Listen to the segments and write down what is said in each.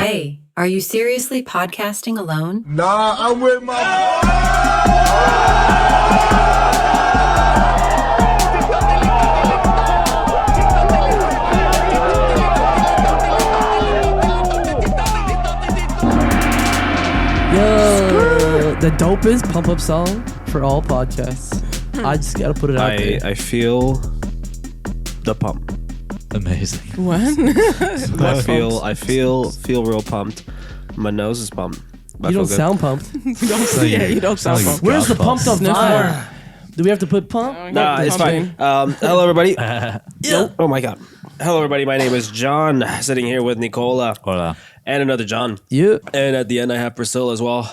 Hey, are you seriously podcasting alone? Nah, I'm with my... Yo, the dopest pump up song for all podcasts. I just gotta put it out there. I feel the pump. Amazing. What? I feel real pumped. My nose is pumped. You don't sound pumped. You don't sound pumped. Where's the pumped up vibe? Do we have to put pump? Nah, it's fine. Hello, everybody. Oh my God. Hello, everybody. My name is John. Sitting here with Nicola. Hola. And another John. Yeah. And at the end, I have Priscilla as well.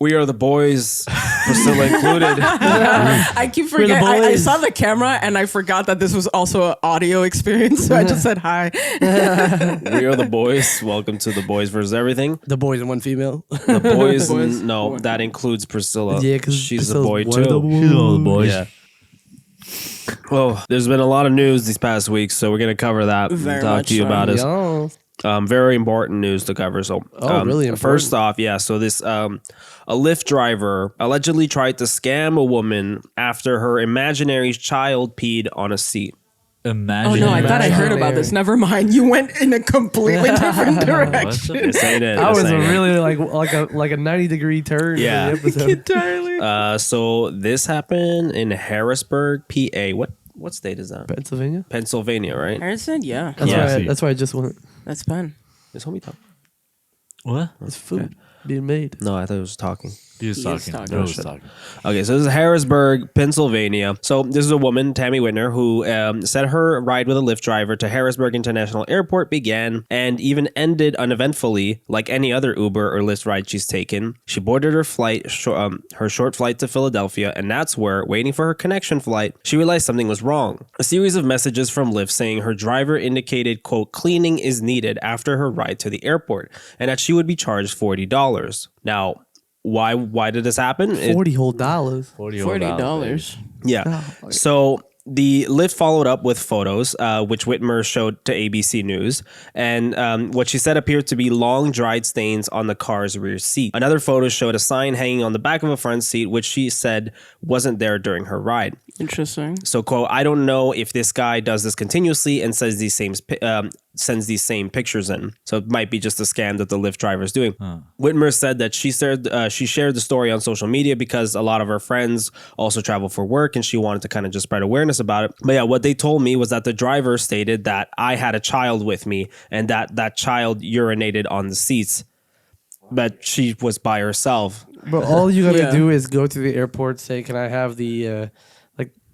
We are the boys, Priscilla included. I keep forgetting. I saw the camera and I forgot that this was also an audio experience. So I just said hi. We are the boys. Welcome to the Boys versus Everything. The boys and one female. The boys. No, that includes Priscilla. Yeah, because she's a boy too. She's all the boys. Yeah. Well, there's been a lot of news these past weeks, so we're gonna cover that and Very talk much to you so. about it. Yo. Very important news to cover. So, really important. First off, yeah. So this, a Lyft driver allegedly tried to scam a woman after her imaginary child peed on a seat. Imagine. Oh no, I thought I heard about this. Never mind. You went in a completely different direction. This ain't it. That This was a ain't it. really like a 90-degree turn. Yeah. In the episode. Entirely. So this happened in Harrisburg, PA. What state is that? Pennsylvania. Pennsylvania, right? Harrison, yeah. That's why I just went. That's fun. Is homie talking? What? It's food being made. No, I thought it was talking. He was talking. talking. He was shit. talking. Okay, so this is Harrisburg, Pennsylvania. So this is a woman, Tammy Whitner, who said her ride with a Lyft driver to Harrisburg International Airport began and even ended uneventfully, like any other Uber or Lyft ride she's taken. She boarded her flight, her short flight to Philadelphia, and that's where, waiting for her connection flight, she realized something was wrong. A series of messages from Lyft saying her driver indicated, quote, cleaning is needed after her ride to the airport, and that she would be charged $40. Now, why did this happen? $40 whole dollars. $40. Yeah. So the Lyft followed up with photos, which Whitmer showed to ABC News. And what she said appeared to be long dried stains on the car's rear seat. Another photo showed a sign hanging on the back of a front seat, which she said wasn't there during her ride. Interesting. So, quote, I don't know if this guy does this continuously and says sends these same pictures in. So it might be just a scam that the Lyft driver is doing. Whitmer said that she shared the story on social media because a lot of her friends also travel for work and she wanted to kind of just spread awareness about it. But yeah, what they told me was that the driver stated that I had a child with me and that child urinated on the seats, but she was by herself. But all you gotta do is go to the airport, say, "Can I have the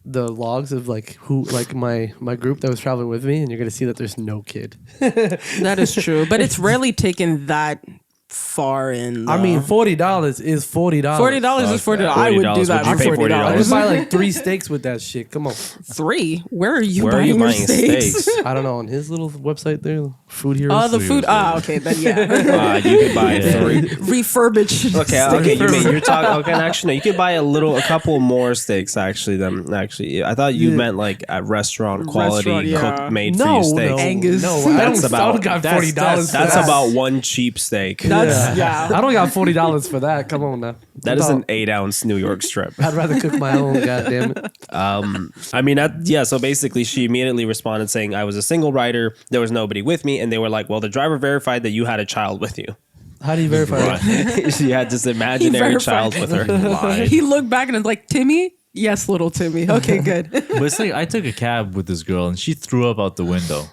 the logs of who my group that was traveling with me?" And you're gonna see that there's no kid. That is true. But it's rarely taken that far in. I mean, $40 is $40. $40 is $40. I would do that Would for you pay $40. I just buy like 3 steaks with that shit. Come on. 3? Where are you Where are buying you your buying steaks? steaks? I don't know, on his little website there, Food Heroes. Oh, the food. Ah, okay, then yeah. You could buy 3. Refurbished. Okay. You're talking. Okay, actually, no. You could buy a couple more steaks. Actually, I thought you meant like a restaurant quality Restaurant, yeah. cooked made for you steaks. Angus. No, That's I don't got $40. That's about one cheap steak. That's, yeah. I don't got $40 for that. Come on now. That is an 8-ounce New York strip. I'd rather cook my own. God damn it. I mean, so basically, she immediately responded saying, "I was a single rider. There was nobody with me," and they were like, "Well, the driver verified that you had a child with you." How do you verify that? She had this imaginary child with her. He looked back and was like, Timmy? Yes, little Timmy. Okay, good. But it's like I took a cab with this girl and she threw up out the window.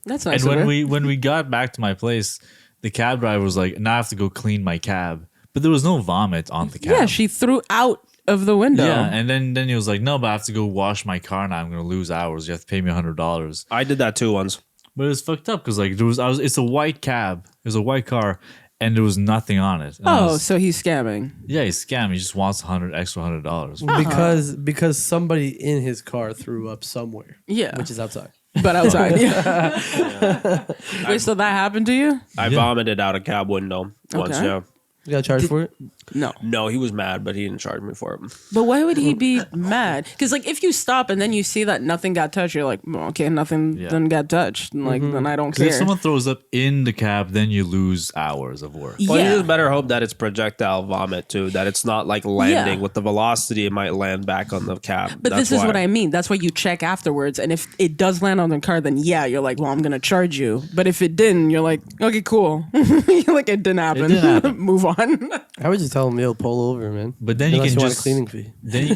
That's nice. And of her. when we got back to my place, the cab driver was like, "Now I have to go clean my cab." But there was no vomit on the cab. Yeah, she threw out of the window. Yeah, and then he was like, "No, but I have to go wash my car now. I'm gonna lose hours. You have to pay me $100." I did that too once. But it was fucked up because it's a white cab. It was a white car, and there was nothing on it. And I was- So he's scamming. yeah, he's scam. He just wants $100. Because somebody in his car threw up somewhere. Yeah. Which is outside. But outside. Yeah. Wait, so that happened to you? I vomited out a cab window once. Okay. Yeah. You got charged for it? No. No, he was mad, but he didn't charge me for it. But why would he be mad? Because like if you stop and then you see that nothing got touched, you're like, well, okay, nothing then got touched. And, like then I don't care. If someone throws up in the cab, then you lose hours of work. Well, you Yeah. just better hope that it's projectile vomit too. That it's not like landing with the velocity. It might land back on the cab. But That's this is why. what I mean. That's why you check afterwards. And if it does land on the car, then yeah, you're like, well, I'm gonna charge you. But if it didn't, you're like, okay, cool. You're like, it didn't happen. didn't happen. Move on. I would just tell him, yo, pull over, man. But then you Unless can want just a cleaning fee. then you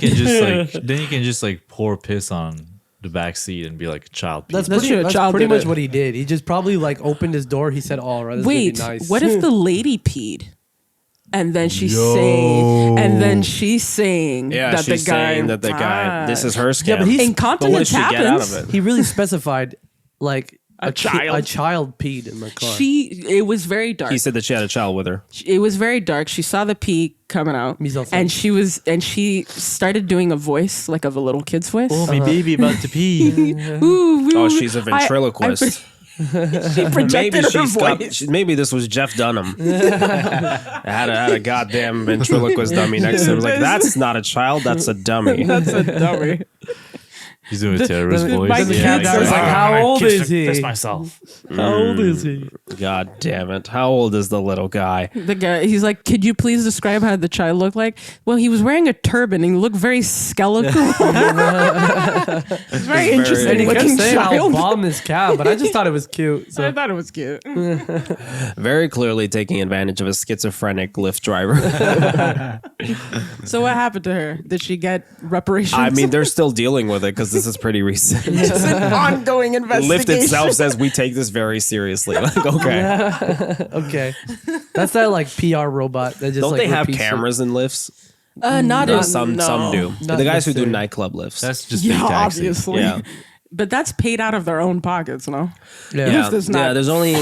can just like pour piss on the back seat and be like child pee. That's true. That's Child pretty did much it. what he did. He just probably like opened his door. He said, "All right, this Wait, is gonna be nice." what if the lady peed? And then she's saying, Yeah, that she's the guy, saying that the guy. This is her scam. Yeah, but he's- But what did incontinence she get out happens. of it? he really specified like A child. a child peed in the car. It was very dark. He said that she had a child with her. It was very dark. She saw the pee coming out, Mise en scène. and she started doing a voice like of a little kid's voice. Oh, my baby about to pee. Ooh, Oh, ooh. she's a ventriloquist. She projected her voice. Maybe this was Jeff Dunham. had a goddamn ventriloquist dummy next to him. Like, that's not a child, that's a dummy. That's a dummy. He's doing a terrorist voice. my the kid cat says, was like, "How old is he? Piss myself. How old is he?" God damn it. How old is the little guy? The guy, he's like, could you please describe how the child looked like? Well, he was wearing a turban and he looked very skeletal. Very interesting And he kept looking saying I'll child. bomb this cab, but I just thought it was cute. So I thought it was cute. Very clearly taking advantage of a schizophrenic Lyft driver. So what happened to her? Did she get reparations? I mean, they're still dealing with it because this is pretty recent. it's an ongoing investigation. Lyft itself says we take this very seriously. Like, okay. okay, that's that like PR robot that just Don't like they have repeats it. cameras in lifts? Not Or in, some do. Not The guys who do necessarily. nightclub lifts. That's just Yeah, fake taxi. obviously. Yeah. But that's paid out of their own pockets, no? Yeah. Yeah, Lyft is not- there's only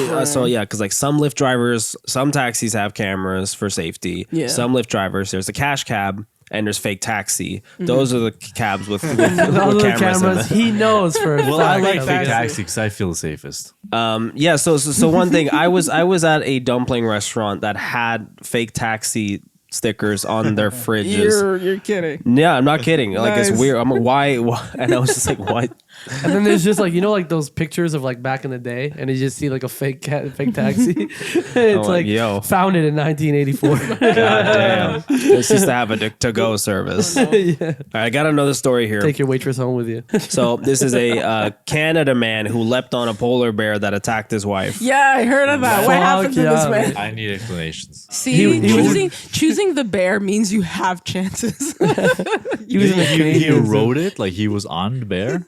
because like some Lyft drivers, some taxis have cameras for safety. Yeah. Some Lyft drivers, there's a cash cab and there's fake taxi. Those are the cabs with All cameras. the In cameras, them. he knows for. Well, I like fact. fake taxi because I feel the safest. Yeah. So one thing, I was at a dumpling restaurant that had fake taxi stickers on their fridges. You're kidding. Yeah, I'm not kidding. Like Nice. it's weird. I'm like, why? And I was just like, what? And then there's just like like those pictures of like back in the day, and you just see like a fake taxi. It's like yo. founded in 1984. God damn. It's just to have a to-go service. All right, I got another story here. Take your waitress home with you. So this is a Canada man who leapt on a polar bear that attacked his wife. Yeah, I heard of that. What Fuck happened to this yeah, man? I need explanations. See, He choosing the bear means you have chances. He was in a He Canadian zoo. rode it like he was on the bear.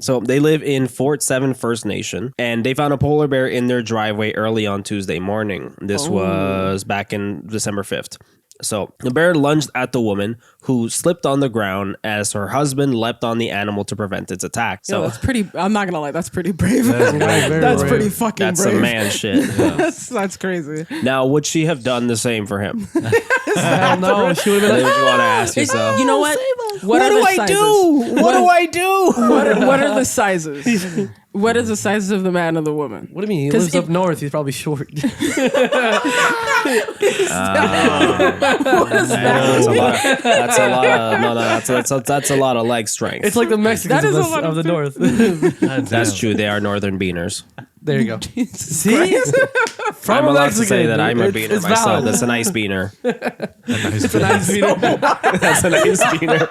So they live in Fort 7 First Nation, and they found a polar bear in their driveway early on Tuesday morning. This was back in December 5th. So the bear lunged at the woman, who slipped on the ground as her husband leapt on the animal to prevent its attack. So So that's pretty. I'm not gonna lie, that's pretty brave. very That's brave. pretty fucking that's brave. some man shit. That's crazy. Now, would she have done the same for him? Hell no, she would have been What like, do you want to ask yourself? You know what? What do I do? What do I do? What are the sizes? What is the sizes of the man and the woman? "What do you mean? He 'Cause lives up north. He's probably short." That's a lot. That's a lot of no. That's a lot of leg strength. It's like the Mexicans That is a of lot the of north. That's true. They are northern beaners. There you go. See, from I'm a allowed to say Mexican, that I'm a it's- beaner it's myself. valid. That's a nice beaner. It's a nice beaner. That's a nice beaner.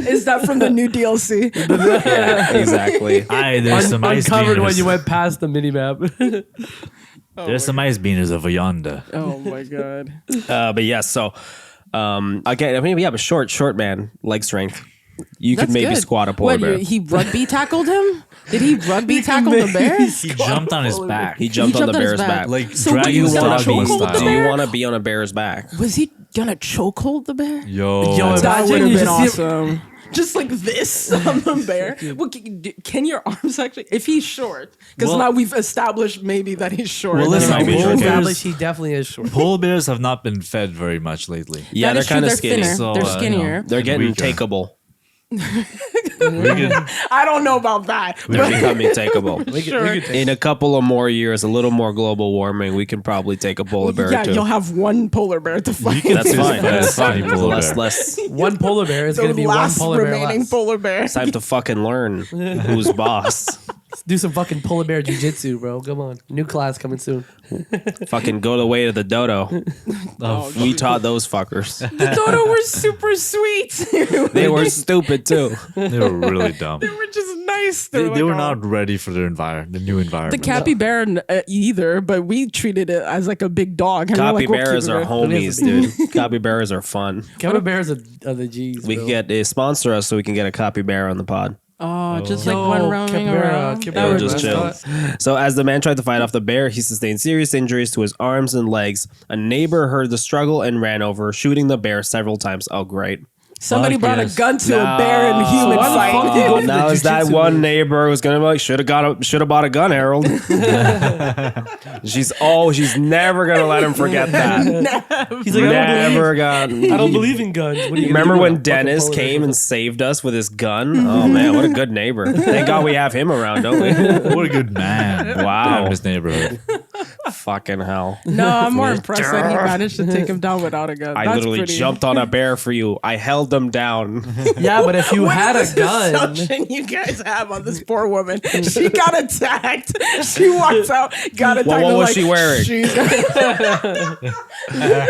Is that from the new DLC? Yeah, exactly. Aye, there's some ice Uncovered when beaners. you went past the mini map. There's some ice beaners over yonder. Oh my god. But yes, so again, I mean, yeah, but short man, leg strength. You could That's maybe good. squat a polar What, bear. he rugby tackled him? Did he rugby tackle the bear? He jumped on his back. He jumped on the jumped on his bear's back. back. Like So were dragging you the gonna doggy chokehold the style. Do you bear? want to be on a bear's back? Was he gonna chokehold the bear? Yo, Yo, That Imagine would have you been just see- awesome. Just like this on the bear. Well, can your arms actually? If he's short, because Well- now we've established maybe that he's short. Well, listen, might be polar short. Established bears, he definitely is short. polar bears have not been fed very much lately. Yeah, That they're is true, kind of they're skinny. thinner. So, They're you know, skinnier. They're getting weaker. takeable. I don't know about that. They're becoming takeable. Sure. In a couple of more years, a little more global warming, we can probably take a polar bear Yeah, too. you'll have one polar bear to fight. That's fine. That's Tiny fine. polar Less, bear. less. One polar bear is The going to be one last polar bear remaining less. polar bear. It's time to fucking learn who's boss. Do some fucking polar bear jujitsu, bro. Come on. New class coming soon. Fucking go the way of the dodo. We taught those fuckers. The dodo were super sweet. They were stupid too. They were really dumb. They were just nice. They like, were oh. not ready for their the new The environment. capybara either, but we treated it as like a big dog. And we're like, we'll Capybaras keep it are there. homies, dude. Capybaras are fun. Capybaras are the G's. We bro. can get sponsor us so we can get a capybara on the pod. Oh, just like Yo, one roaming around. capybara We'll just chill. mascot. So as the man tried to fight off the bear, he sustained serious injuries to his arms and legs. A neighbor heard the struggle and ran over, shooting the bear several times. Oh, great. Somebody Fuck brought yes. a gun to a bear and human why the fight. fuck do you go to Now the is that jujitsu one league? neighbor who's gonna be like, should have bought a gun, Harold. She's never gonna let him forget that. He's like, Never got. I don't believe in guns. What are you gonna Remember do when with a fucking Dennis polar bear? came and saved us with his gun? Oh man, what a good neighbor. Thank God we have him around, don't we? What a good man. Wow. In his neighborhood. Fucking hell. No, I'm more impressed that he managed to take him down without a gun. I That's literally pretty. jumped on a bear for you. I held them down. Yeah, but if you What had a is this gun, assumption you guys have on this poor woman? She got attacked. She walks out, got attacked. What I'm was like, she wearing?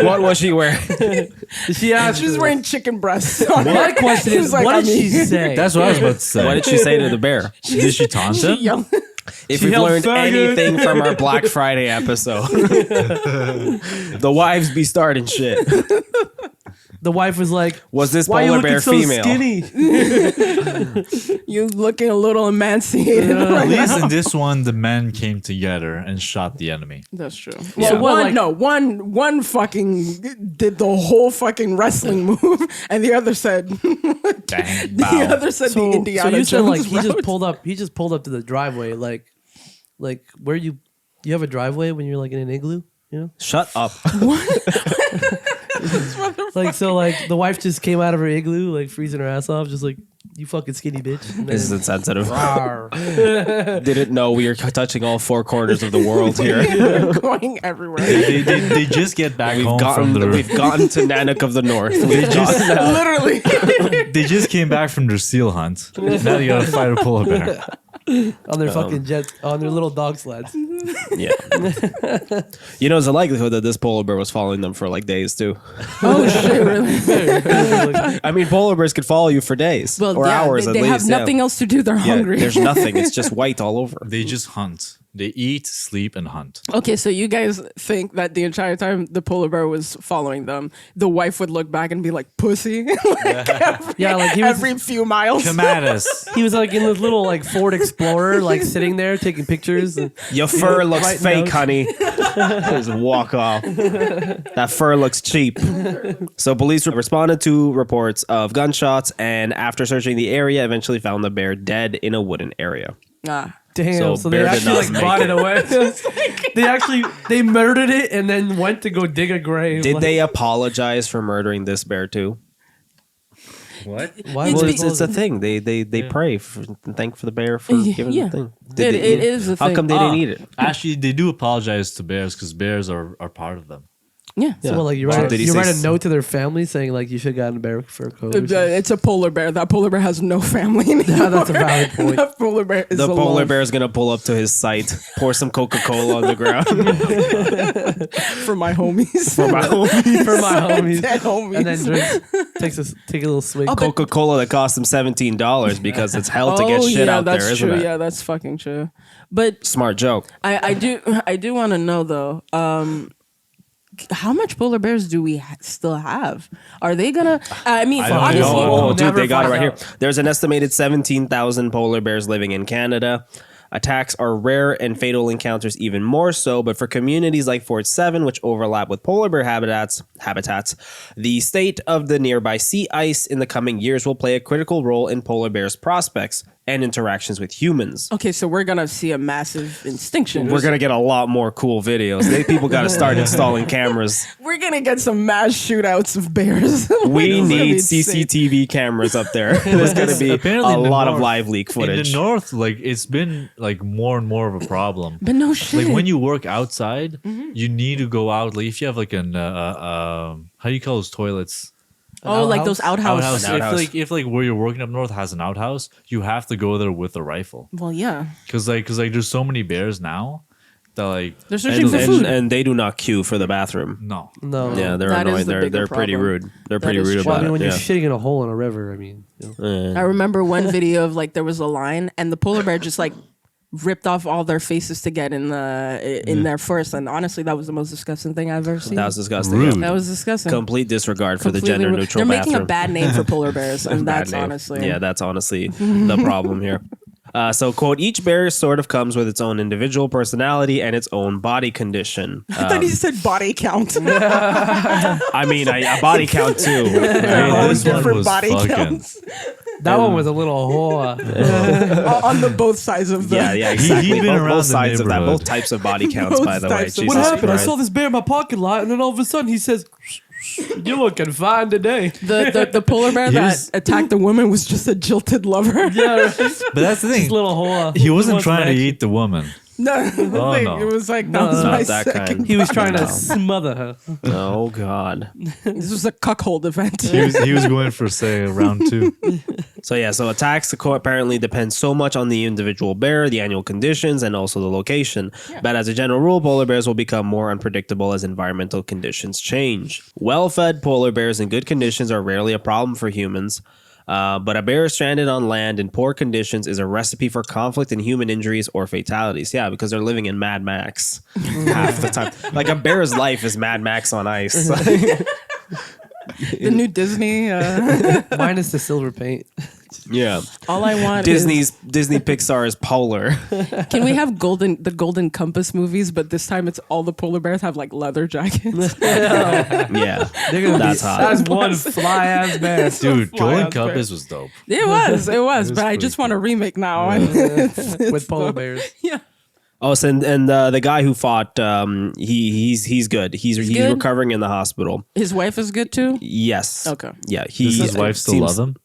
What was she wearing? she asked. She's wearing chicken breasts. On My her. question He is, was like, what I did she mean, say? That's what I was about to say. What did she say to the bear? Did she taunt She him? yelled. If She we've yelled, learned "Faggot." anything from our Black Friday episode, the wives be starting shit. The wife was like, Was this "Why you polar looking bear so female? skinny?" You looking a little emancipated. At right least now. in this one, the men came together and shot the enemy. That's true. Yeah. Well, one fucking did the whole fucking wrestling move, and the other said, Bang. the other said the Indiana so you said Jones like he just route. pulled up. He just pulled up to the driveway, like where you have a driveway when you're like in an igloo, you know? Shut up. Like so, like the wife just came out of her igloo, like freezing her ass off, just like you fucking skinny bitch. And This is then, insensitive. "Rawr." Didn't know we were touching all four corners of the world here. going everywhere. They just get back home from We've their. gotten to Nanook of the North. We've gotten that. Literally. They just came back from their seal hunt. Now they gotta fight a polar bear. on their fucking jets, on their little dog sleds. Yeah. You know, there's a likelihood that this polar bear was following them for like days too. Oh shit! Really? I mean, polar bears could follow you for days or hours they at least. have nothing else to do. They're Yeah, hungry. there's nothing. It's just white all over. They just hunt. They eat, sleep, and hunt. Okay, so you guys think that the entire time the polar bear was following them, the wife would look back and be like, "Pussy," Yeah, like he was, every few miles. Come at us. he was like in this little like Ford Explorer, like sitting there taking pictures. And, Your fur looks Right fake, nose. honey. Just walk off. That fur looks cheap. So police responded to reports of gunshots and after searching the area, eventually found the bear dead in a wooden area. Ah. damn, so they bear did actually not like make bought it. it away. they murdered it and then went to go dig a grave. Did Like, they apologize for murdering this bear too? What? Why Well, would it's a thing. They pray for, thank for the bear for giving Yeah. the thing. It is a How thing. come they didn't eat it? Actually, they do apologize to bears because bears are part of them. Yeah. So what, like you So write, did he you say write a s- note to their family saying like you should have gotten a bear fur coat. or something? It's a polar bear. That polar bear has no family anymore. Yeah, that's a valid point. That polar bear is The alone. polar bear is gonna pull up to his site, pour some Coca-Cola on the ground for my homies. for my homie. For my homies. Dead homies. And then take a little swig. Coca-Cola that cost him $17 because it's hell to get shit out that's there, isn't true. it? Yeah, that's fucking true. But Smart joke. I do want to know though. How much polar bears do we still have? Are they gonna? I mean, I don't obviously, know. Oh, dude, never they got it find right out. here. There's an estimated 17,000 polar bears living in Canada. Attacks are rare and fatal encounters even more so, but for communities like Fort 7, which overlap with polar bear habitats, the state of the nearby sea ice in the coming years will play a critical role in polar bears' prospects. and interactions with humans. Okay, so we're gonna see a massive extinction. We're gonna get a lot more cool videos. People got to start installing cameras. We're gonna get some mass shootouts of bears. We It's gonna be need insane. CCTV cameras up there. There's gonna be Apparently a in the lot of north- live leak In footage. the north, like it's been like more and more of a problem. But no shit. Like when you work outside, you need to go out. Like if you have like an how do you call those toilets? like those outhouse. Outhouse. An outhouse. If where you're working up north has an outhouse, you have to go there with a rifle. Well, yeah. Cause there's so many bears now that like They're searching for and, food. and they do not queue for the bathroom. no. Yeah, they're That is annoying. the They're bigger pretty problem. rude. They're That pretty is rude true. Well, I about mean, when it. you're Yeah. shitting in a hole in a river, I mean, I remember one video of like there was a line and the polar bear just like ripped off all their faces to get in there first. And honestly, that was the most disgusting thing I've ever seen. That was disgusting. Rude. Yeah. That was disgusting. Complete disregard for the Completely gender rude. neutral They're bathroom. making a bad name for polar bears, and Bad that's name. honestly. Yeah, that's honestly the problem here. So, quote, each bear sort of comes with its own individual personality and its own body condition. I thought he said body count. I mean, a body count too. Hey, this one different was body fucking. counts that one was a little whore. on the both sides of the. Yeah, exactly. He'd been both, around both the sides of that. neighborhood. Both types of body counts, Both by the way. types of Jesus What happened? I Christ. saw this bear in my parking lot, and then all of a sudden he says, "You're looking fine today." The polar bear Here's- that attacked the woman was just a jilted lover. Yeah, right. But that's the thing. This little whore. He wasn't wants trying to some eat the woman. No, no. it was like that was Not my that second. kind. He was trying to No. smother her. Oh, God. This was a cuckold event. He was going for say round 2. So attacks apparently depend so much on the individual bear, the annual conditions, and also the location. But as a general rule, polar bears will become more unpredictable as environmental conditions change. Well-fed polar bears in good conditions are rarely a problem for humans. But a bear stranded on land in poor conditions is a recipe for conflict and human injuries or fatalities. Yeah, because they're living in Mad Max half the time. Like a bear's life is Mad Max on ice. The new Disney. Minus the silver paint. Yeah. All I want Disney Pixar is polar. Can we have the Golden Compass movies, but this time it's all the polar bears have like leather jackets. Yeah. They're gonna That's be, hot. That's one fly ass bear. Dude, Fly Golden out Compass was dope. It was, but I pretty just want a remake now. And With polar bears. yeah. Oh, so and the guy who fought, he's good. He's good? recovering in the hospital. His wife is good too. Yes. Okay. Yeah. Does his wife still love him?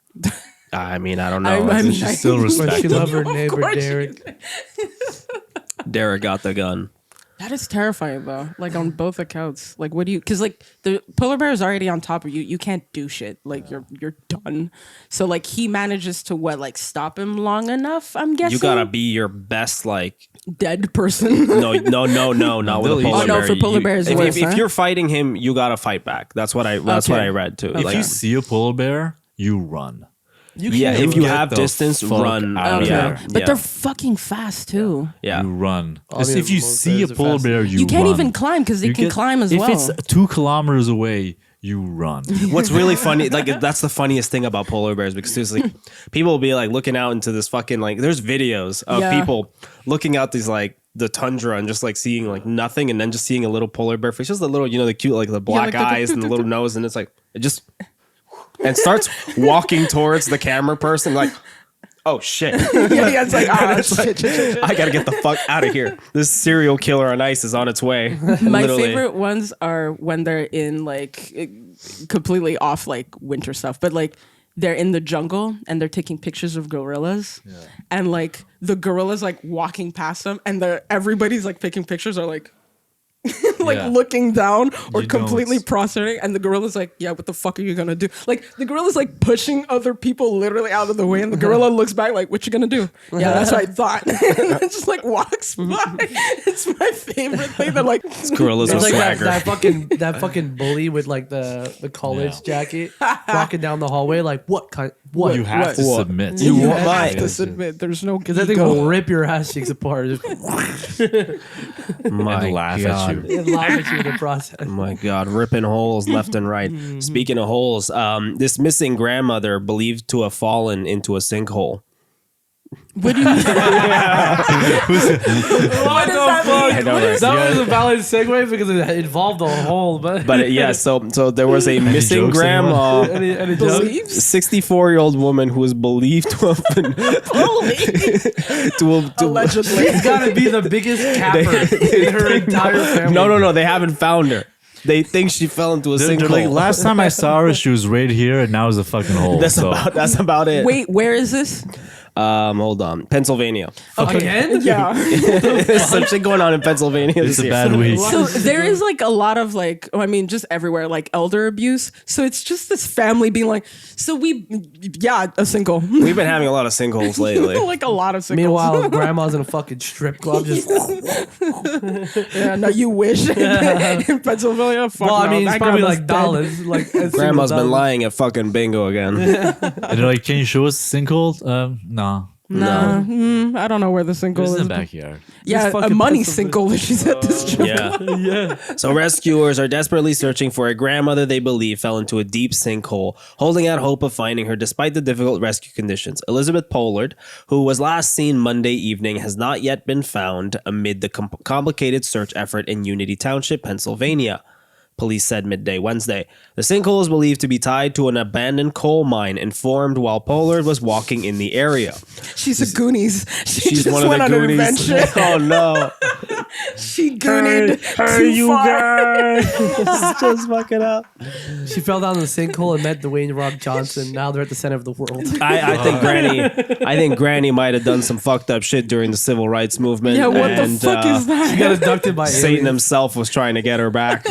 I mean, I don't know. I mean, Does she still But respect she him? loved her Of neighbor course she Derek. Derek got the gun. That is terrifying though. Like on both accounts. Like what do you? Because like the polar bear is already on top of you. You can't do shit. Like you're done. So like he manages to like stop him long enough. I'm guessing. You gotta be your best, like dead person. no, not with a Oh, polar no, bear. for polar bears if, worse, if huh? you're fighting him, you gotta fight back. That's what I Okay. read too. If Like, you see a polar bear, you run. yeah, if you Get have the distance, fuck run. out of Yeah, there. But yeah, they're fucking fast too. yeah. You run. I mean, If you most see a bears are polar fast. bear, you You can't run. even climb because they You can get- climb as if well. it's 2 kilometers away, you run. What's really funny, like that's the funniest thing about polar bears, because seriously, people will be like looking out into this fucking, like there's videos of Yeah. people looking out these like the tundra and just like seeing like nothing, and then just seeing a little polar bear face, just the little, the cute, like the black like the- eyes and the little nose, and it's like it just and starts walking towards the camera person like, oh shit. yeah, it's like It's like, shit. I gotta get the fuck out of here. This serial killer on ice is on its way. My Literally. favorite ones are when they're in like completely off like winter stuff, but like they're in the jungle and they're taking pictures of gorillas, and like the gorillas like walking past them, and everybody's like taking pictures are like. Like Yeah. looking down or You completely don't. prostrating, and the gorilla's like, yeah, what the fuck are you gonna do? Like the gorilla's like pushing other people literally out of the way, and the gorilla looks back like, what you gonna do? Yeah, that's what I thought. And it just like walks by. It's my favorite thing. They're like, Gorillas It's with like swagger. that fucking bully with like the college jacket walking down the hallway. Like what kind? What? You have to What? submit. you want have my- to submit. There's no Because that thing ego. will rip your ass cheeks apart My and laugh God. at you. and laugh at you in the process. Oh my God, ripping holes left and right. Speaking of holes, this missing grandmother believed to have fallen into a sinkhole. What do you mean? What the fuck? I know, right? That was a valid segue because it involved a whole. But yeah, so there was a missing jokes, grandma, any Believes? 64-year-old woman who was believed to have been Allegedly. She's got to be the biggest capper in her entire family. No, they haven't found her. They think she fell into a They're sinkhole. like, last time I saw her, she was right here, and now it's a fucking hole. that's about it. Wait, where is this? Hold on, Pennsylvania. Again? Yeah. There's some shit going on in Pennsylvania It's this a year. bad week. So there is like a lot of like, just everywhere, like elder abuse. So it's just this family being like, a sinkhole. We've been having a lot of sinkholes lately. Like a lot of sinkholes. Meanwhile, grandma's in a fucking strip club. Just Yeah, no, you wish. In Pennsylvania, fuck well, I no, mean, it's that probably grandma's like dead. dollars. Like Grandma's been lying at fucking bingo again. And they're like, can you show us the sinkhole? No. Nah, I don't know where the sinkhole It's is. in the backyard. Yeah, a fucking money Pennsylvania. sinkhole if she's at this job. Yeah. So rescuers are desperately searching for a grandmother they believe fell into a deep sinkhole, holding out hope of finding her despite the difficult rescue conditions. Elizabeth Pollard, who was last seen Monday evening, has not yet been found amid the complicated search effort in Unity Township, Pennsylvania. Police said midday Wednesday. The sinkhole is believed to be tied to an abandoned coal mine and formed while Pollard was walking in the area. She's a Goonies. She She's just one of went the on an Goonies. adventure. Oh no. She goonied too far. guys. Just fuck it up. She fell down the sinkhole and met Dwayne Rock Johnson. Now they're at the center of the world. I think Granny might have done some fucked up shit during the civil rights movement. Yeah, what the and, fuck is She that? got abducted by Satan aliens. himself was trying to get her back.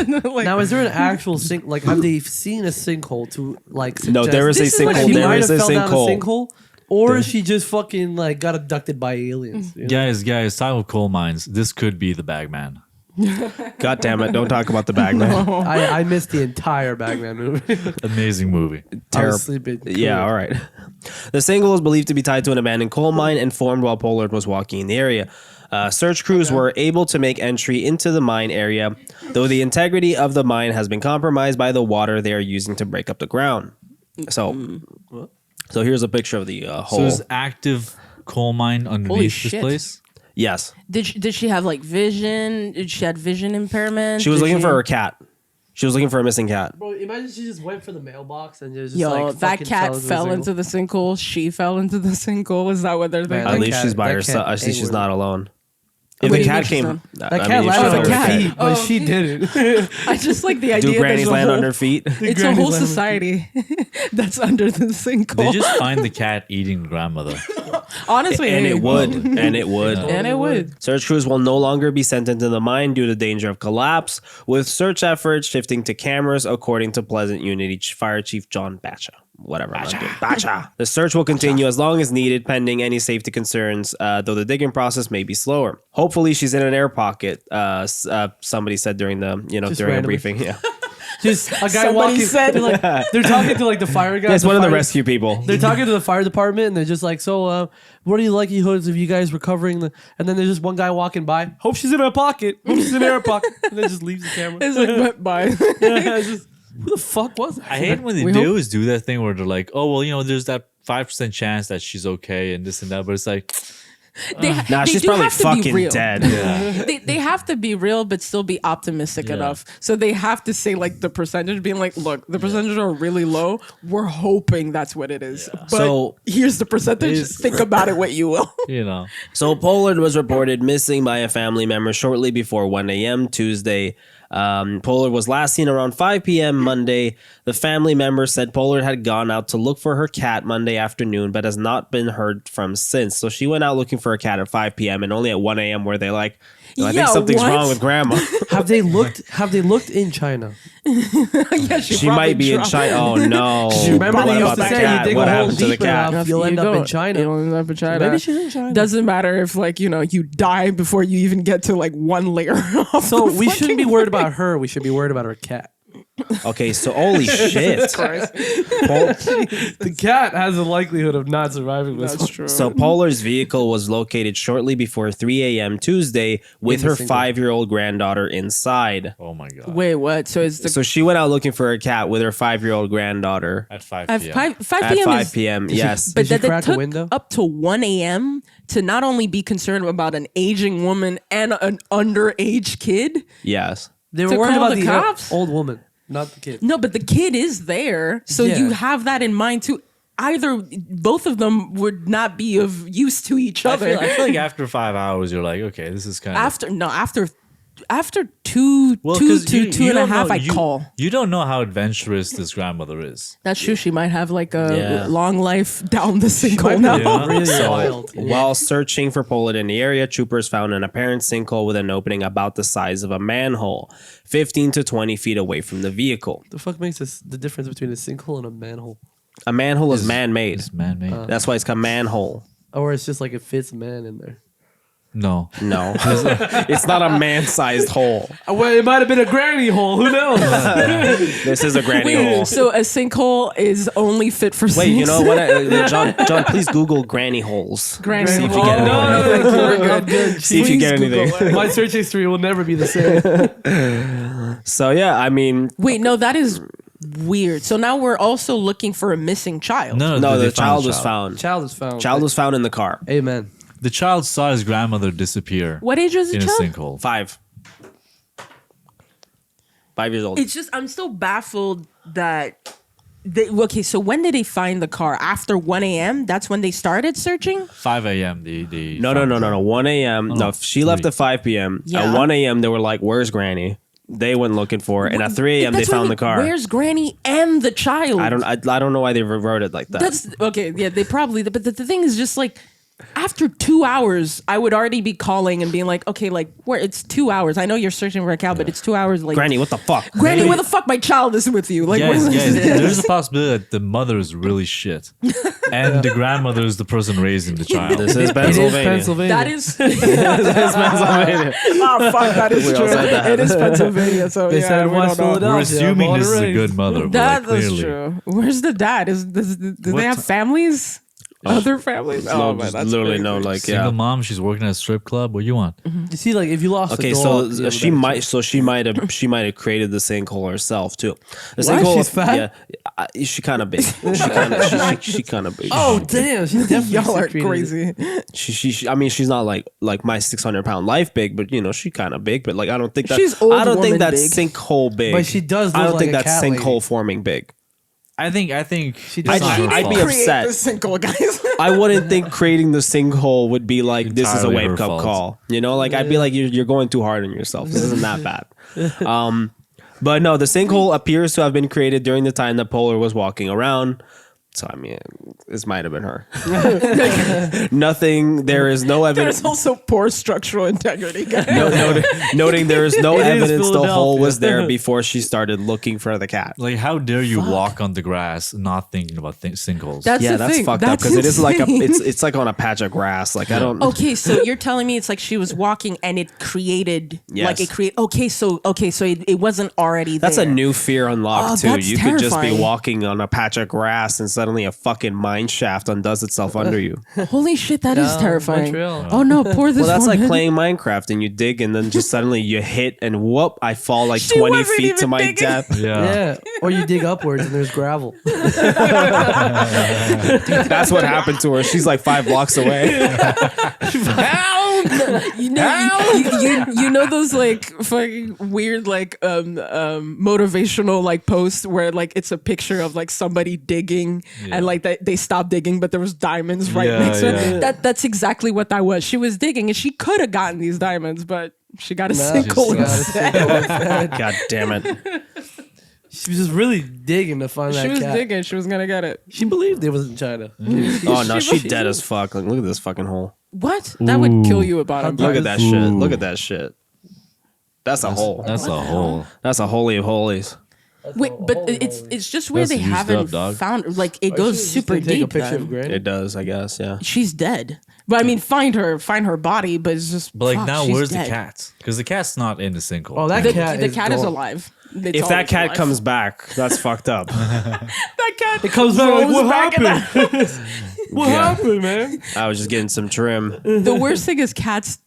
Now, is there an actual sink? Like, have they seen a sinkhole to like? No, suggest- there is a This is like sinkhole. She There might is have a fell down a sinkhole. sinkhole, or she just fucking like got abducted by aliens. You know? Guys, time of coal mines. This could be the Bagman. God damn it! Don't talk about the bag, man. I missed the entire Bagman movie. Amazing movie. I Terrible. was sleeping. Yeah, all right. The sinkhole is believed to be tied to an abandoned coal mine and formed while Pollard was walking in the area. Search crews were able to make entry into the mine area, though the integrity of the mine has been compromised by the water they are using to break up the ground. So here's a picture of the So hole. there's active coal mine underneath this shit. place. Yes, Did she have like vision? Did she had vision impairment? she was Did looking for her cat. She was looking for a missing cat. Bro, imagine she just went for the mailbox and just Yo, like that fucking cat the fell sinkhole. into the sinkhole. She fell into the sinkhole. Is that what they're Man, thinking? At least cat- she's by that herself. cat I see ain't she's worth not it. alone. If What the do you cat mean she's came, not? That I cat mean, if she landed fell on with her the cat. feet, but she didn't. I just like the idea Do that grannies there's a land whole, on their feet? it's a grannies whole land on- society that's under the sinkhole. They just find the cat eating the grandmother. Honestly, And hey. it would. And it would. And it would. Search crews will no longer be sent into the mine due to danger of collapse, with search efforts shifting to cameras, according to Pleasant Unity Fire Chief John Bacha. Whatever. Bacha. The search will continue as long as needed, pending any safety concerns, though the digging process may be slower. Hopefully, she's in an air pocket. Somebody said during the Just during a randomly. briefing. Yeah, Just a guy Somebody walking. said- They're talking to like the fire guy. that's one of the fire- rescue people. They're talking to the fire department and they're just like, so what are the likelihoods of you guys recovering the? And then there's just one guy walking by. Hope she's in her pocket. Hope she's in her pocket. And then just leaves the camera. It's like went by. Yeah, it's just, who the fuck was that? I hate when they We do hope- is do that thing where they're like, oh, well, there's that 5% chance that she's okay and this and that. But it's like, Nah, she's do probably have to be fucking real. dead. They have to be real, but still be optimistic Yeah. enough. So they have to say like the percentage, being like, look, the percentage are really low. We're hoping that's what it is. But So- here's the percentage. Is- Think about it what you will. So Pollard was reported missing by a family member shortly before 1 a.m. Tuesday. Pollard was last seen around 5 p.m. Monday. The family member said Pollard had gone out to look for her cat Monday afternoon, but has not been heard from since. So she went out looking for a cat at 5 p.m. and only at 1 a.m. were they like, I think Yeah, something's what? wrong with grandma. Have they looked in China? Yeah, She might be in China. Oh no. Remember What they used about to the say cat? you dig What a hole happened to the deep cat? enough, you'll end up in China. You'll end up in China. Maybe she's in China. Doesn't matter if like you die before you even get to like one layer off. So the we shouldn't be fucking worried about her. We should be worried about her cat. Okay, so holy shit. The cat has a likelihood of not surviving this. That's true. So Polar's vehicle was located shortly before 3 a.m. Tuesday with In the her single. 5-year-old granddaughter inside. Oh my god. Wait, what? So is the So she went out looking for a cat with her 5-year-old granddaughter At 5 at p.m. 5 at p.m. 5 is, p.m. Yes. but Did she that it crack a took window? up to 1 a.m. to not only be concerned about an aging woman and an underage kid. Yes. They were To worried call about the the cops? old woman, not the kid. No, but the kid is there, so Yeah. you have that in mind too. Either both of them would not be of use to each I other. feel like after 5 hours, you're like, okay, this is kind of after two and a half, I call. You don't know how adventurous this grandmother is. That's true. She might have like a Yeah. long life down the sinkhole now. Yeah. Really wild. While searching for Polar in the area, troopers found an apparent sinkhole with an opening about the size of a manhole, 15 to 20 feet away from the vehicle. The fuck makes the difference between a sinkhole and a manhole? A manhole is man-made. It's man-made. That's why it's called manhole. Or it's just like it fits a man in there. No. No, it's not a man-sized hole. Well, it might have been a granny hole. Who knows? This is a granny hole. So a sinkhole is only fit for Wait, you sinks? know what? John, please Google granny holes. Granny See if you hole. get no, anything. no, thank you. We're good. I'm good. See if you get Please anything. Google My search history will never be the same. So yeah, I mean, Wait, no, that is weird. So now we're also looking for a missing child. no, they the child found was found. Child is found. Child was found in the car. Amen. The child saw his grandmother disappear What age was the in a child? sinkhole. 5 years old. It's just I'm still baffled that okay, so when did they find the car? After 1 a.m.? That's when they started searching? 5 a.m. They No. 1 a.m. No, she left at 5 p.m. Yeah. At 1 a.m. they were like, "Where's Granny?" They went looking for her, and at 3 a.m. they That's what I found mean. the car. Where's Granny and the child? I don't know why they wrote it like that. That's okay. Yeah, they probably. But the thing is, just like after 2 hours, I would already be calling and being like, okay, like where it's 2 hours. I know you're searching for a cow, but it's 2 hours. Like Granny, what the fuck? Granny, where the fuck my child is with you? Like, Yes, what is yes. There's a possibility that the mother is really shit, and the grandmother is the person raising the child. This is It is Pennsylvania. Pennsylvania. that is. Pennsylvania. Oh fuck, that is We all true. said that. It is Pennsylvania, so They yeah, said we West don't know. Philadelphia. We're assuming born this is and a raised. good mother. but, That like, is clearly. true. Where's the dad? Do they What? have families? Other families? No, man, just that's literally crazy. no, like Single yeah. mom, she's working at a strip club. What do you want? You see, like if you lost Okay, a so dog, you have a she better might, chance. so she might have created the sinkhole herself too. The Why? sinkhole, She's fat? yeah, she kind of big. She kind of big. Oh damn, she's definitely Y'all are created it. crazy. She I mean, she's not like my 600-pound life big, but you know, she kind of big. But like, I don't think that She's old I don't think woman that's big. sinkhole big. But she does I look don't like think a that's cat lady. sinkhole forming big. I think She does I'd- look I'd like be a Create upset. the sinkhole, guys. I wouldn't think creating the sinkhole would be like this is a Entirely wake her up fault. call. You know, like I'd be like you're going too hard on yourself. This isn't that bad. But no, the sinkhole appears to have been created during the time that Polar was walking around. So I mean, this might have been her. Nothing. There is no evidence. There's also poor structural integrity, guys. Noting there is no It is evidence the hole was Philadelphia. there before she started looking for the cat. like, how dare you walk on the grass not thinking about sinkholes? That's Yeah, the that's thing. fucked up That's because it is like insane. it's like on a patch of grass. Like I don't. Okay, so you're telling me it's like she was walking and it created Yes. like it create. Okay, so it wasn't already That's there. a new fear unlocked Oh, too. that's You could just be terrifying. walking on a patch of grass and suddenly a fucking mine shaft undoes itself under you. Holy shit, that is No, terrifying. Montreal. Oh no, poor this Well, that's like woman. playing Minecraft and you dig and then just suddenly you hit and whoop, I fall like She 20 wasn't feet to even my digging. death. Yeah, or you dig upwards and there's gravel. That's what happened to her. She's like 5 blocks away. You know, you know those like fucking weird like motivational like posts where like it's a picture of like somebody digging and like they stopped digging but there was diamonds right Yeah, next to yeah. it. That's exactly what that was. She was digging and she could have gotten these diamonds, but she got a sinkhole she got a instead. sinkhole instead. God damn it. She was just really digging to find that She was cat. digging. She was gonna get it. She believed it was in China. Oh no, she's dead as fuck. Like, look at this fucking hole. What? That would kill you about it. Look at that shit. Look at that shit. That's a hole. That's a hole. That's a holy of holies. Wait, but it's just where That's they used haven't up, dog. found like it goes super Take a deep. picture then. of Granny. It does, I guess, yeah. She's dead. But I mean, find her body. But it's just. But like fuck, now, she's where's dead. the cat? Because the cat's not in the sinkhole. Oh, that The cat the is cat is gone. alive. If that cat comes back, that's fucked up. that cat It comes back like, rolls what back in happened? What Yeah. happened, man? I was just getting some trim. The worst thing is cats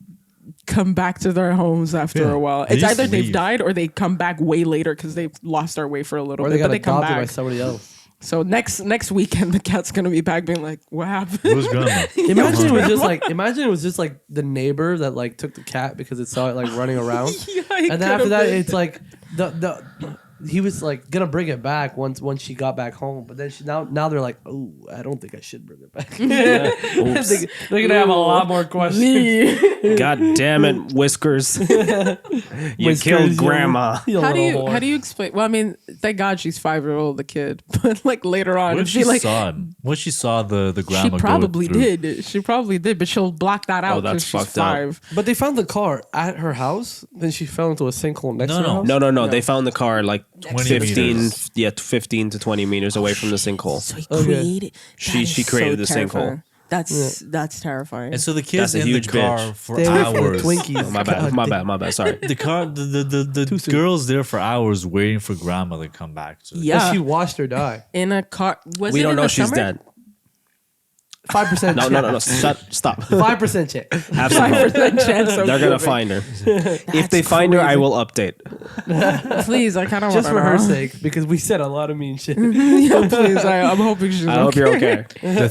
come back to their homes after a while. They It's used either to they've leave. died or they come back way later because they've lost their way for a little Or bit. they got But they come adopted by back. somebody else. So next weekend the cat's gonna be back being like, what happened? Where's grandma? Imagine it was just like the neighbor that like took the cat because it saw it like running around. It And then after could've that, been. it's like the he was like gonna bring it back once she got back home, but then now they're like, oh, I don't think I should bring it back. Oops. They're gonna have a lot more questions. God damn it, Whiskers. You killed grandma. How do you explain? Well, I mean, thank God she's 5-year-old, the kid, but like later on, What if if she she like. saw? What she saw the She grandma? probably go through? did. She probably did, but she'll block that out that's because she's fucked up. 5. But they found the car at her house. Then she fell into a sinkhole next No, to her no. house. No. They found the car like 20 15, meters. 15 to 20 meters away from the sinkhole. So he Okay. created. She created the terrifying. sinkhole. That's terrifying. And so the kids That's a in the huge car bitch. for Stay away from the hours. Twinkies. Oh, my bad. Sorry. The car, the soon. girls there for hours waiting for grandma to come back. So Yeah, She watched her die. in a car. Was We it don't in know the she's summer? dead. 5% No. Stop. 5% chance. Have some hope. 5% chance. Of They're gonna COVID. find her. If they find her, I will update. Please, I kind of want Just to for her know. sake, because we said a lot of mean shit. Yeah, please. I'm hoping she's I hope you're okay.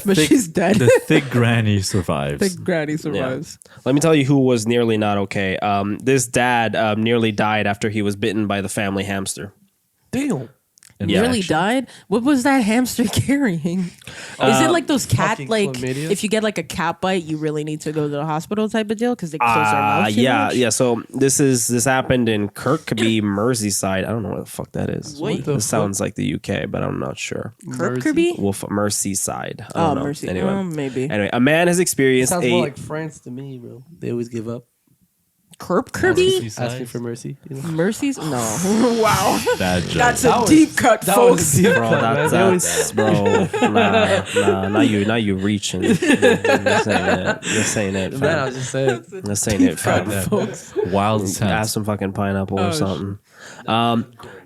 But she's dead. The thick granny survives. The granny survives. Let me tell you who was nearly not okay. This dad nearly died after he was bitten by the family hamster. Damn. In Nearly action. died. What was that hamster carrying? Is it like those cat fucking like chlamydia? if you get like a cat bite, you really need to go to the hospital type of deal because they close their mouth too much? Yeah. So this happened in Kirkby, Merseyside. I don't know where the fuck that is. Wait. The This sounds like the UK, but I'm not sure. Kirkby? Merseyside. I Oh, don't know. Mercy. Anyway. Maybe. Anyway, a man has It experienced sounds a more like France to me, bro. They always give up. Kirby? Seaside. Asking for mercy. You know? Mercies? No. Wow. Bad joke. That's a That was- deep cut, That was folks. a deep bro. cut, man. They always- That's bro. Nah. Now you reaching. This ain't it. This ain't it. Man, I Fam. was just saying. This ain't it. Fam. Wild Add sense. some fucking pineapple or something.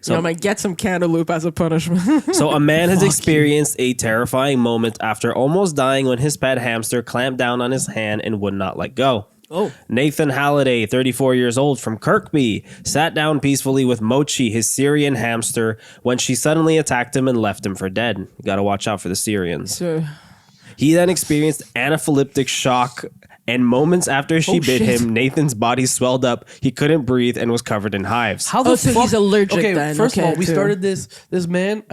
So I'm gonna get some cantaloupe as a punishment. So a man has experienced a terrifying moment after almost dying when his pet hamster clamped down on his hand and would not let go. Oh. Nathan Halliday, 34 years old from Kirkby, sat down peacefully with Mochi, his Syrian hamster, when she suddenly attacked him and left him for dead. You gotta watch out for the Syrians. So, He then experienced anaphylactic shock, and moments after she bit shit. him, Nathan's body swelled up, he couldn't breathe, and was covered in hives. How Oh, so he's allergic Okay, then. first of Okay, all, we too. started this. This man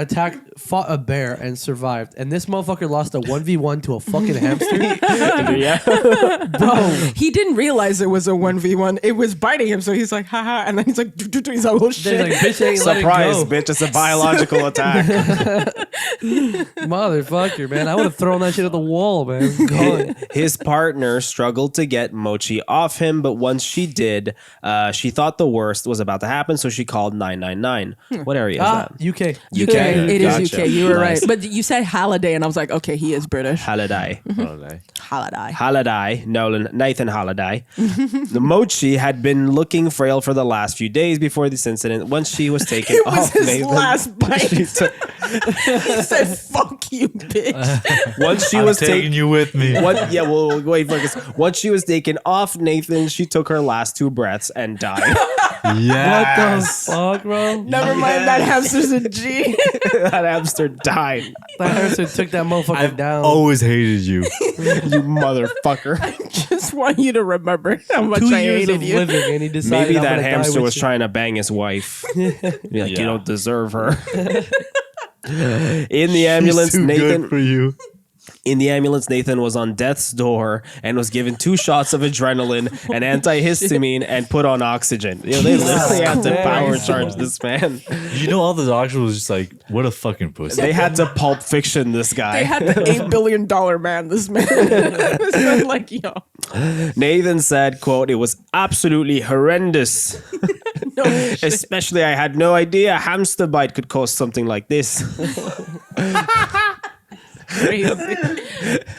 fought a bear and survived, and this motherfucker lost a 1v1 to a fucking hamster. Yeah. Bro, he didn't realize it was a 1v1. It was biting him, so he's like, haha. And then he's like, he's like, oh there's shit. like bitch ain't let it Surprise, go. bitch, it's a biological attack. Motherfucker, man. I would have thrown that shit at the wall, man. Gone. His partner struggled to get Mochi off him, but once she did, she thought the worst was about to happen, so she called 999. What area is that? UK. UK. It is Gotcha. UK. You were Nice. right. But you said Halliday, and I was like, okay, he is British. Halliday. Holiday. Halliday. Halliday, Nathan Halliday. The Mochi had been looking frail for the last few days before this incident. Once she was taken It was off his Nathan, last bite. she He took- said, fuck you, bitch. once she I'm was taking taken. you with me. Wait, focus. Once she was taken off Nathan, she took her last 2 breaths and died. Yes. What the fuck, bro? Never mind, that hamster's a G. That hamster died. That hamster took that motherfucker I've down. always hated you. You motherfucker. Just want you to remember how much 2 I years hated of you. living, and he decided Maybe I'm that gonna die hamster with was you. trying to bang his wife. Be like, Yeah. you don't deserve her. In the ambulance, She's too Nathan. good for you. In the ambulance, Nathan was on death's door and was given 2 shots of adrenaline and antihistamine and put on oxygen. You know, they literally had to power charge this man. You know, all the doctors was just like, what a fucking pussy. They had to Pulp Fiction this guy. They had the $8 billion man, this man. This man, like, yo. Nathan said, quote, "It was absolutely horrendous. No shit. Especially, I had no idea a hamster bite could cause something like this." crazy.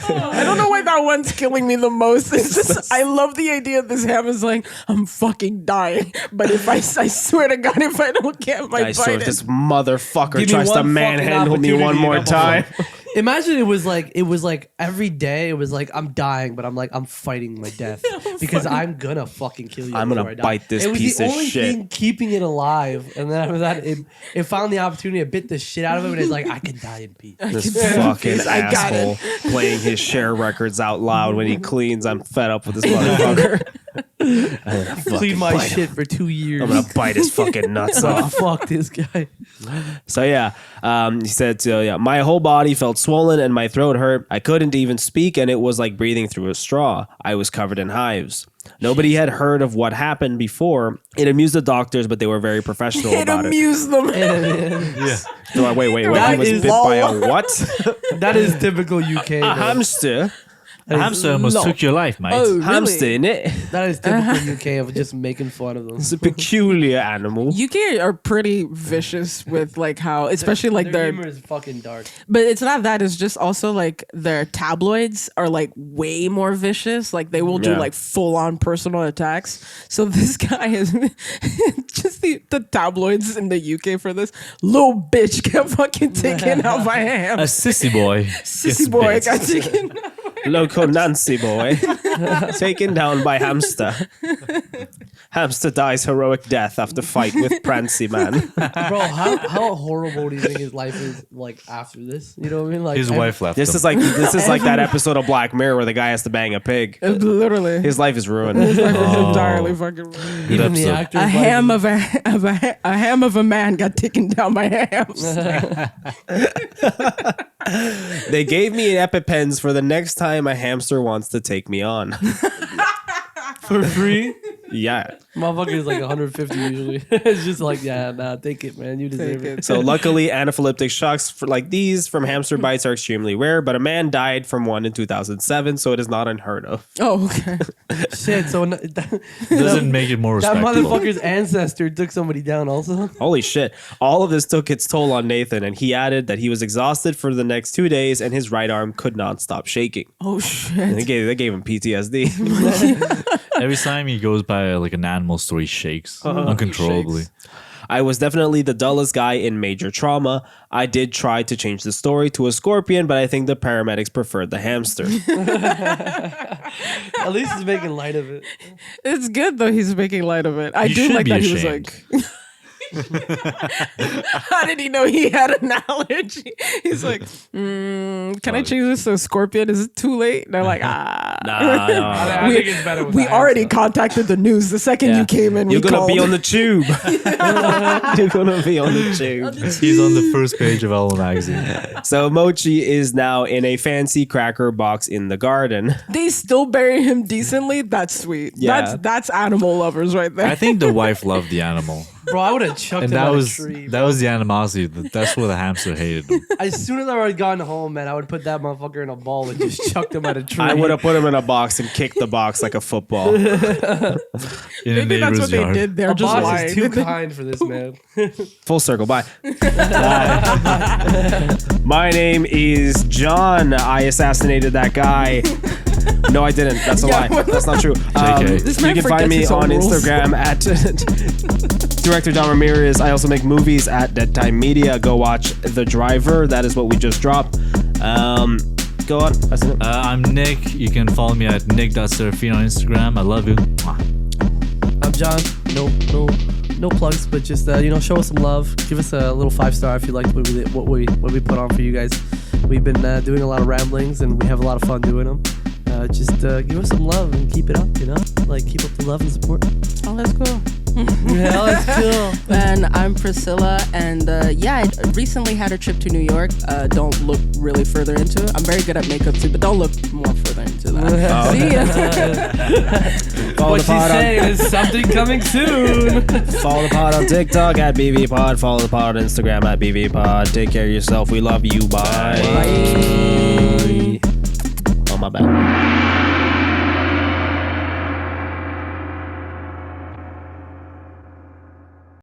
I don't know why that one's killing me the most. It's just I love the idea of this ham is like, I'm fucking dying. But if I swear to God, if I don't get my I swear, bite if this in, motherfucker Give me tries to one manhandle me fucking one more opportunity, time. Imagine it was like every day it was like I'm dying, but I'm fighting my death because I'm gonna fucking kill you. I'm gonna before I die. bite this it was piece the of only shit. thing keeping it alive, and then after that, it found the opportunity to bit the shit out of him, and it's like I can die in peace. This can fucking I got asshole playing his share records out loud when he cleans. I'm fed up with this motherfucker. Clean my shit for 2 years. I'm gonna bite his fucking nuts Oh, off. fuck this guy. So yeah, he said, my whole body felt swollen and my throat hurt. I couldn't even speak, and it was like breathing through a straw. I was covered in hives. Nobody had heard of what happened before. It amused the doctors, but they were very professional it about it. amused them. No, wait. That He was is- bit by a what? That is typical UK. A though. hamster. A hamster almost took your life, mate. Oh, Hamster, really? innit? That is typical UK of just making fun of them. It's a peculiar animal. UK are pretty vicious with like how, especially like their their humor is fucking dark. but it's not that, it's just also like their tabloids are like way more vicious. Like they will do Yeah. like full on personal attacks. So this guy is just the tabloids in the UK for this little bitch kept fucking taking out my ham. A sissy boy. Sissy gets boy bit. got taken out. Local Nancy boy. Taken down by hamster. Hamster dies heroic death after fight with Prancy man. Bro, how horrible do you think his life is like after this? You know what I mean? Like His wife left This him. is like that episode of Black Mirror where the guy has to bang a pig. Literally. His life is ruined. His life is entirely fucking ruined. even the episode. actors. A like- ham a ham of a man got taken down by hams. They gave me EpiPens for the next time a hamster wants to take me on. for free. Yeah. Motherfucker is like 150 usually. It's just like, yeah, nah, take it, man. You deserve Take it. it. So luckily, anaphylactic shocks like these from hamster bites are extremely rare, but a man died from one in 2007, so it is not unheard of. Oh, okay. Shit. So Doesn't make it more that respectable. motherfucker's ancestor took somebody down also. Holy shit. All of this took its toll on Nathan, and he added that he was exhausted for the next 2 days and his right arm could not stop shaking. Oh And shit. they gave him PTSD. Every time he goes by like an animal store, he shakes Uh-huh. uncontrollably. I was definitely the dullest guy in major trauma. I did try to change the story to a scorpion, but I think the paramedics preferred the hamster. At least he's making light of it. It's good though he's making light of it. I You do should like be that he ashamed. was like how did he know he had an allergy? He's like, can I change this to a scorpion? Is it too late? And they're like, Nah. I think it's better with we the already hamster. contacted the news the second you came in. You're we gonna called. be on the tube. You're gonna be on the tube. He's on the first page of Elle magazine. So Mochi is now in a fancy cracker box in the garden. They still bury him decently. That's sweet. Yeah. That's animal lovers right there. I think the wife loved the animal, Bro, I would have chucked and him that out was a tree. that was the animosity. That's where the hamster hated him. As soon as I would have gotten home, man, I would put that motherfucker in a ball and just chucked him at a tree. I would have put him in a box and kicked the box like a football. In a Maybe that's neighbor's what they yard. did. They're A just boss lying. is too kind for this man. Full circle, bye. My name is John. I assassinated that guy. No, I didn't. That's a lie. That's not true. JK. This You man can find forgets me his own on rules. Instagram at Director Don Ramirez. I also make movies at Deadtime Media. Go watch The Driver. That is what we just dropped. Go on. That's it. I'm Nick. You can follow me at nick.serafino on Instagram. I love you. Mwah. I'm John. No plugs, but just show us some love. Give us a little 5-star if you liked what we put on for you guys. We've been doing a lot of ramblings and we have a lot of fun doing them. Just give us some love and keep it up. Like keep up the love and support. Oh, that's cool. Yeah, that's cool. And I'm Priscilla, and I recently had a trip to New York. Don't look really further into it. I'm very good at makeup too, but don't look more further into that. See ya. Follow What the she's pod on- saying is something coming soon. Follow the pod on TikTok at BVPod. Follow the pod on Instagram at BVPod. Take care of yourself. We love you. Bye. Bye. Oh, my bad.